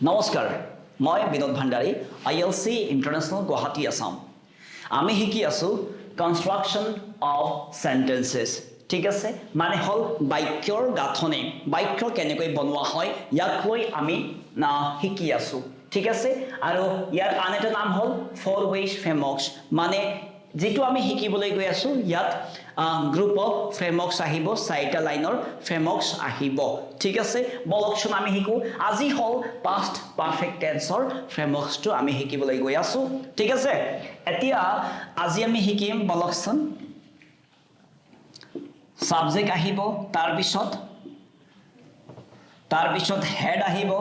নমস্কাৰ মই বিনোদ ভাণ্ডাৰী ILC international Guwahati Assam আমি শিকি আছো কনষ্ট্ৰাকচন অফ সেন্টেন্সেস ঠিক আছে মানে হল বাক্যৰ গাঁথনি বাক্য কেনেকৈ বনোৱা হয় ইয়াক লৈ আমি শিকি আছো ঠিক আছে আৰু ইয়াৰ আন এটা নাম হল ফৰ ৱেজ ফ্ৰেমৱৰ্কছ মানে যেটো আমি শিকিবলৈ গৈ আছো ইয়াত গ্ৰুপ অফ ফ্ৰেমৱৰ্কছ আহিব চাৰিটা লাইনৰ ফ্ৰেমৱৰ্কছ আহিব ঠিক আছে বলকচোন আমি শিকো আজি হল পাষ্ট পাৰফেক্ট টেন্সৰ ফ্ৰেমৱৰ্কছটো আমি শিকিবলৈ গৈ আছো ঠিক আছে এতিয়া আজি আমি শিকিম বলকচোন সাবজেক্ট আহিব তাৰ পিছত হেড আহিব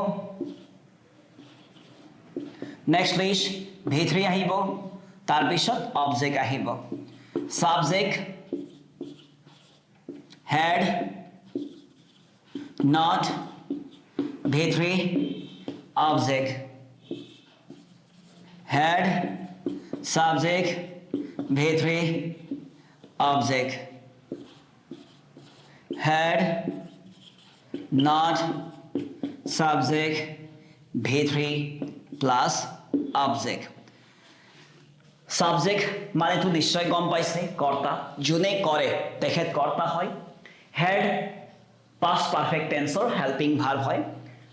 নেক্সট পেজ V3 আহিব তাৰ পিছত অবজেক্ট আহিব subject head not V3 object head subject V3 object head not subject V3 plus object subject মানে তো নিশ্চয় গম পাইছে কর্তা জুনে করে তেখেত কর্তা হয় head past perfect tenseৰ helping verb হয়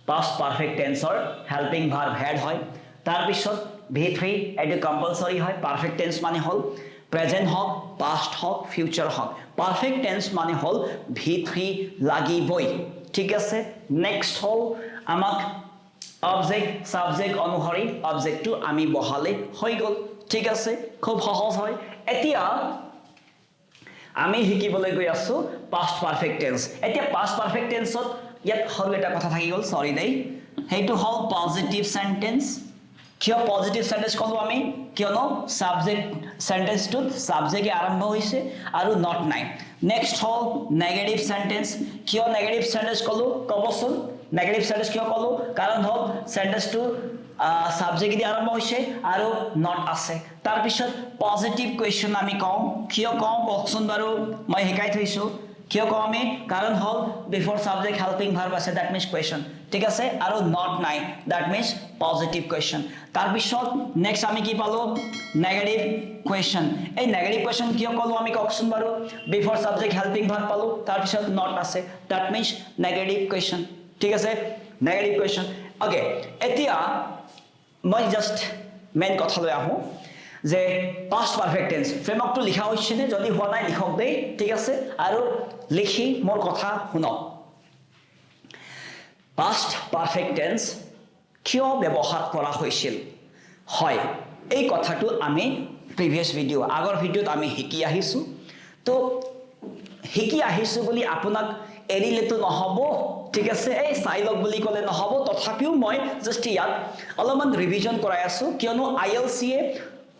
past perfect tenseৰ helping verb head হয় তাৰ পিছত V3 এটো কম্পালসৰি হয় perfect tense মানে হল present হক past হক future হক perfect tense মানে হল V3 লাগিবই ঠিক আছে next হল আমাক object subject অনুসৰি object টো আমি বহালে হৈ গল ঠিক আছে খুব সহজ হয় এতিয়া আমি শিকিবলৈ গৈ আছো past perfect tense এতিয়া past perfect tense ত ইয়াত হল এটা কথা থাকি গল সৰি দেই হেইটো হল পজিটিভ সেন্টেন্স কিয় পজিটিভ সেন্টেন্স কলো আমি কিয়নো সাবজেক্ট সেন্টেন্স টু সাবজেক্ট আৰম্ভ হৈছে আৰু নট নাই নেক্সট হল নেগেটিভ সেন্টেন্স কিয় নেগেটিভ সেন্টেন্স কলো কবচোন নেগেটিভ সেন্টেন্স কিয় কলো কাৰণ হল সেন্টেন্স টু সাবজেক্ট দি আৰম্ভ হৈছে আৰু নট আছে তাৰ পিছত পজিটিভ কোৱেশ্চন আমি কওঁ কিয় কওঁ কওকচোন বাৰু মই শিকাই থৈছো কিয় কওঁ আমি কাৰণ হল বিফৰ সাবজেক্ট হেল্পিং ভাৰ্ব আছে দ্যাট মিন্স কোৱেশ্চন ঠিক আছে আৰু নট নাই দ্যাট মিন্স পজিটিভ কোৱেশ্চন তাৰ পিছত নেক্সট আমি কি পালো নেগেটিভ কোৱেশ্চন এই নেগেটিভ কোৱেশ্চন কিয় কলো আমি কওকচোন বাৰু বিফৰ সাবজেক্ট হেল্পিং ভাৰ্ব পালো তাৰ পিছত নট আছে দ্যাট মিন্স নেগেটিভ কোৱেশ্চন ঠিক আছে নেগেটিভ কোৱেশ্চন ওকে এতিয়া মই জাস্ট মেইন কথা লৈ আহো যে past perfect tense ফ্ৰেমৱৰ্কটো লিখা হৈছে নে যদি হোৱা নাই লিখক দেই ঠিক আছে আৰু লিখি মোৰ কথা শুনক past perfect tense কিয় ব্যৱহাৰ কৰা হৈছিল হয় এই কথাটো আমি প্ৰিভিয়াস ভিডিও আগৰ ভিডিওত আমি শিকি আহিছো তো শিকি আহিছো বুলি আপোনাক এৰিলেতো নহব ঠিক আছে এই সাইলক বুলি কলে নহব তথাপিও মই জাস্ট ইয়াত অলপমান ৰিভিজন কৰাই আছো কিয়নো ILC এ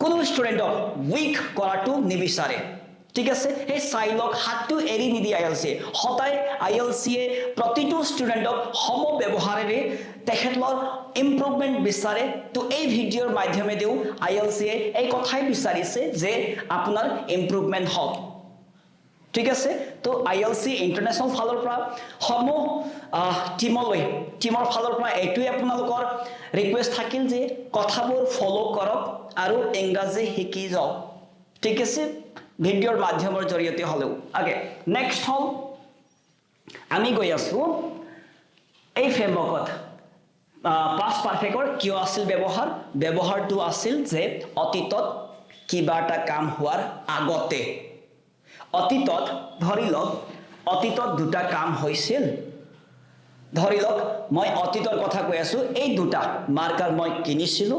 কোনো ষ্টুডেন্টক উইক কৰাটো নিবিচাৰে ঠিক আছে এই সাইলক হাতটো এৰি নিদি ILC হতাই ILC এ প্ৰতিটো ষ্টুডেন্টক সম ব্যৱহাৰেৰে তেখেতৰ ইমপ্ৰুভমেন্ট বিচাৰে তো এই ভিডিওৰ মাধ্যমে দিও ILC এ এই কথাই বিচাৰিছে যে আপোনাৰ ইমপ্ৰুভমেন্ট হওক ঠিক আছে তো ILC ইন্টাৰনেশ্যনেল ফালৰ পৰা সমূহ টিমৰ ফালৰ পৰা এইটোই আপোনালোকৰ ৰিকুৱেষ্ট থাকিল যে কথাবোৰ ফলো কৰক আৰু ইংৰাজী শিকি যাওক ঠিক আছে ভিডিওৰ মাধ্যমৰ জৰিয়তে হলেও ওকে নেক্সট হল আমি গৈ আছো এই ফ্ৰেমৱৰ্কত past perfectৰ কিয় আছিল ব্যৱহাৰটো আছিল যে অতীতত কিবা এটা কাম হোৱাৰ আগতে অতীতত ধৰিলক অতীতত দুটা কাম হৈছিল ধৰিলক মই অতীতৰ কথা কৈ আছো এই দুটা মাৰ্কাৰ মই কিনিছিলো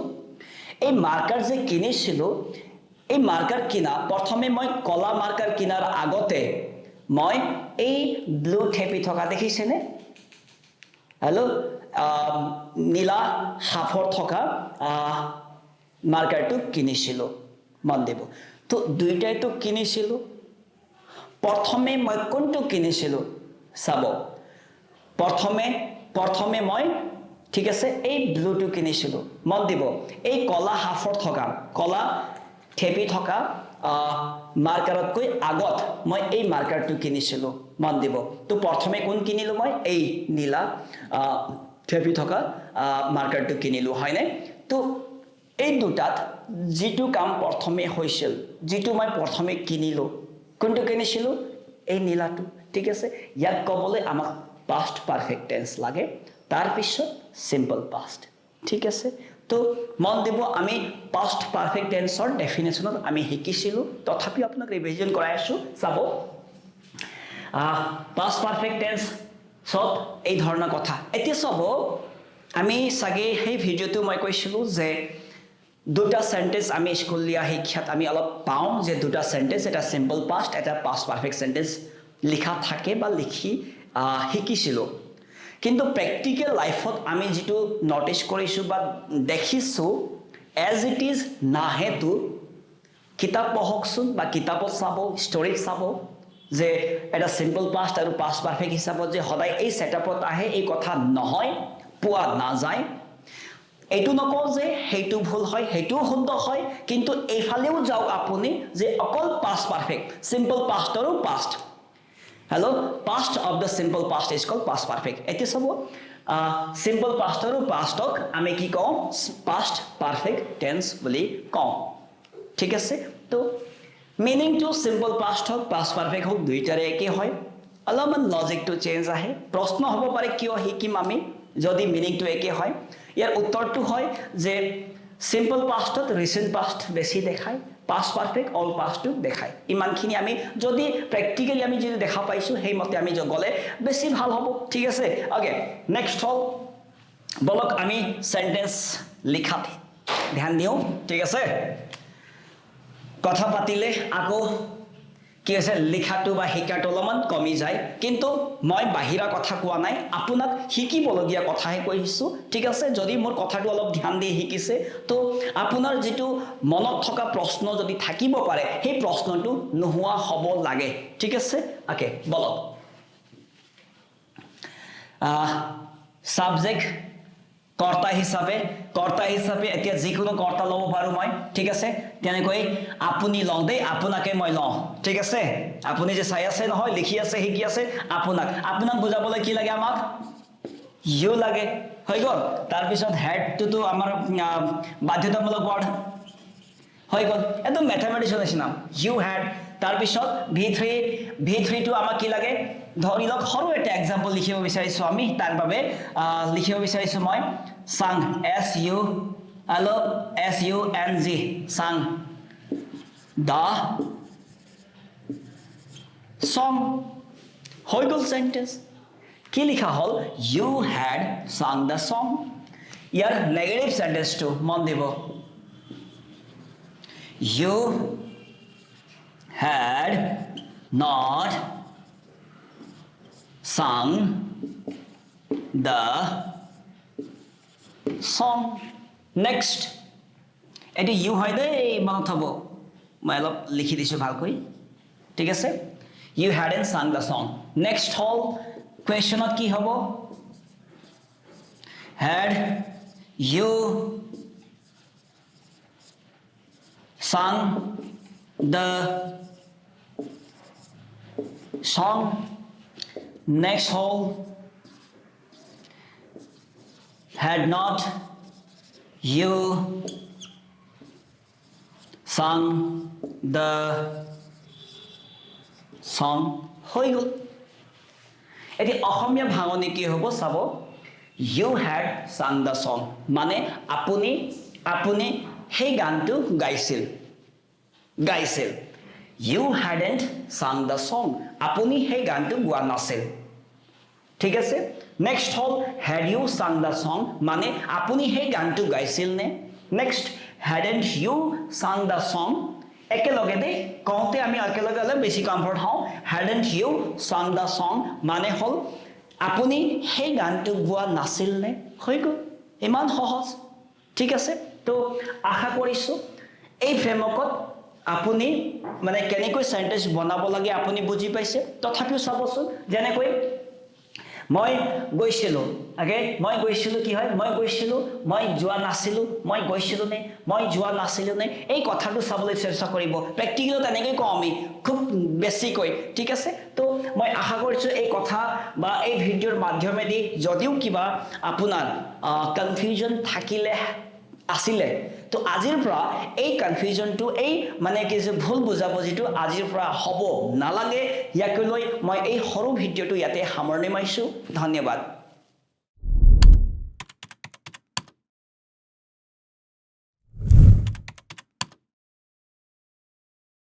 এই মাৰ্কাৰ যে কিনিছিলো এই মাৰ্কাৰ কিনা প্ৰথমে মই কলা মাৰ্কাৰ কিনাৰ আগতে মই এই ব্লু থেপি থকা দেখিছেনে হেল্ল নীলা হাফৰ থকা মাৰ্কাৰটো কিনিছিলো মন দিব তো দুইটাইটো কিনিছিলো প্ৰথমে মই কোনটো কিনিছিলো চাব প্ৰথমে মই ঠিক আছে এই ব্লুটো কিনিছিলো মন দিব এই কলা হাফৰ থকা কলা থেপি থকা মাৰ্কাৰতকৈ আগত মই এই মাৰ্কাৰটো কিনিছিলো মান দিব তো প্ৰথমে কোন কিনিলো মই এই নীলা থেপি থকা মাৰ্কাৰটো কিনিলো হয়নে তো এই দুটাত যেটো কাম প্ৰথমে হৈছিল যেটো মই প্ৰথমে কিনিলো কোনটো কিনিছিলো এই নীলাটো ঠিক আছে ইয়াক ক'বলৈ আমাক past perfect tense লাগে তাৰ পিছত simple past ঠিক আছে তো মন দিব আমি past perfect tense ৰ ডেফিনেশনত আমি শিকিছিলো তথাপি আপোনাক ৰিভিজন কৰাই আছো চাব past perfect tense সব এই ধৰণৰ কথা এতিয়া চাব আমি সাগে সেই ভিডিওটো মই কৈছিলো যে দুটা সেন্টেন্স আমি স্কুলীয়া শিক্ষাত আমি অলপ পাওঁ যে দুটা সেন্টেন্স এটা সিম্পল পাস্ট এটা পাস্ট পারফেক্ট সেন্টেন্স লিখা থাকে বা লিখি শিকিছিলো কিন্তু প্র্যাকটিক্যাল লাইফত আমি যেটো নোটিস কৰিছো বা দেখিছো এজ ইট ইজ নাহেতু কিতাপ পঢ়কচোন বা কিতাপত চাব ষ্টৰী চাব যে এটা সিম্পল পাস্ট আৰু পাস্ট পাৰফেক্ট হিচাপত যে সদায় এই সেটআপত আহে এই কথা নহয় পোৱা না যায় এইটো নকও যে হেতু ভুল হয় হেতু শুদ্ধ হয় কিন্তু এইফালেও যাও আপুনি যে অকল পাস্ট পারফেক্ট সিম্পল পাস্ট আৰু past hello past of the simple past is called past perfect এতি সব simple past আৰু past ক আমি কি কও past perfect tense বুলি কও ঠিক আছে তো মিনিং টু simple past হোক past perfect হোক দুইটাৰে একে হয় অলপমান লজিক টু চেঞ্জ আহে প্ৰশ্ন হ'ব পাৰে কিয় হিকিম আমি যদি মিনিং টু একে হয় ইয়াৰ উত্তৰটো হয় যে simple past ত recent past বেছি দেখায় past perfect all past to দেখায় ইমানখিনি আমি যদি প্র্যাকটিক্যালি আমি যদি দেখা পাইছো সেই মতে আমি গলে বেছি ভাল হ'ব ঠিক আছে ওকে নেক্সট হল বলক আমি সেন্টেন্স লিখাত ধ্যান দিও ঠিক আছে কথা পাতিলে আকৌ কি আছে লিখাটো বা শিকাটো অলপমান কমি যায় কিন্তু মই বাহিৰা কথা কোৱা নাই আপোনাক শিকিবলগীয়া কথাহে কৈছো ঠিক আছে যদি মোৰ কথাটো অলপ ধ্যান দি শিকিছে তো আপোনাৰ যেটো মনত থকা প্ৰশ্ন যদি থাকিব পাৰে সেই প্ৰশ্নটো নোহোৱা হ'ব লাগে ঠিক আছে ওকে বলক সাবজেক্ট কৰ্তা হিচাপে এতিয়া যিকোনো কৰ্তা লব পাৰো মই ঠিক আছে তেনেকৈ আপুনি লও দেই আপোনাকে মই লও ঠিক আছে আপুনি যে চাই আছে নহয় লিখি আছে হিকি আছে আপোনাক বুজাবলৈ কি লাগে আমাক ইউ লাগে হৈ গল তাৰ পিছত হেড টু আমাৰ বাধ্যতামূলক ওয়াৰ্ড হৈ গল একদম ম্যাথমেটিক্স নিচিনা ইউ হেড তাৰ পিছত v3 টু আমাক কি লাগে ধৰি লওক সৰু এটা এক্সাম্পল লিখিব বিচাৰিছো আমি তাৰ বাবে লিখিব বিচাৰিছো মই sang SUNG sang the song হৈ গল সেন্টেন্স কি লিখা হল you had sung the song ইয়াৰ নেগেটিভ সেন্টেন্স টু মন দিব you had not sung the song next এটি you হয় দে মনত হ'ব মই অলপ লিখি দিছো ভালকৈ ঠিক আছে you hadn't sung the song next হল কোৱেশ্চনত কি হ'ব had you sung the song next hole had not you sung the song হৈ গল এটি অসমীয়া ভাঙনি কি হ'ব চাব you had sung the song মানে আপুনি সেই গানটো গাইছিল you hadn't sung the song আপুনি সেই গানটো গোৱা নাছিল ঠিক আছে next hall had you sung the song মানে আপুনি সেই গানটো গাইছিল নে next hadn't you sung the song একেলগে দে কওঁতে আমি একেলগে হলে বেছি কমফৰ্ট হওঁ hadn't you sung the song মানে হল আপুনি সেই গানটো গোৱা নাছিল নে হৈ গল ইমান সহজ ঠিক আছে তো আশা কৰিছো এই ফ্ৰেমৱৰ্কত আপুনি মানে কেনেকৈ সেন্টেন্স বনাব লাগে আপুনি বুজি পাইছে তথাপিও চাবচোন যেনেকৈ মই গৈছিলো কি হয় মই যোৱা নাছিলো নে এই কথাটো চাবলৈ চেষ্টা কৰিব প্ৰ্যাকটিক্যালত এনেকৈ কওঁ আমি খুব বেছিকৈ ঠিক আছে তো মই আশা কৰিছোঁ এই কথা বা এই ভিডিঅ'ৰ মাধ্যমেদি যদিও কিবা আপোনাৰ কনফিউজন থাকিলে আছিলে তো আজিৰ পৰা এই কনফিউজনটো এই মানে কি যে ভুল বুজাবুজিটো আজিৰ পৰা হ'ব নালাগে ইয়াক লৈ মই এই সৰু ভিডিঅ'টো ইয়াতে সামৰণি মাৰিছোঁ ধন্যবাদ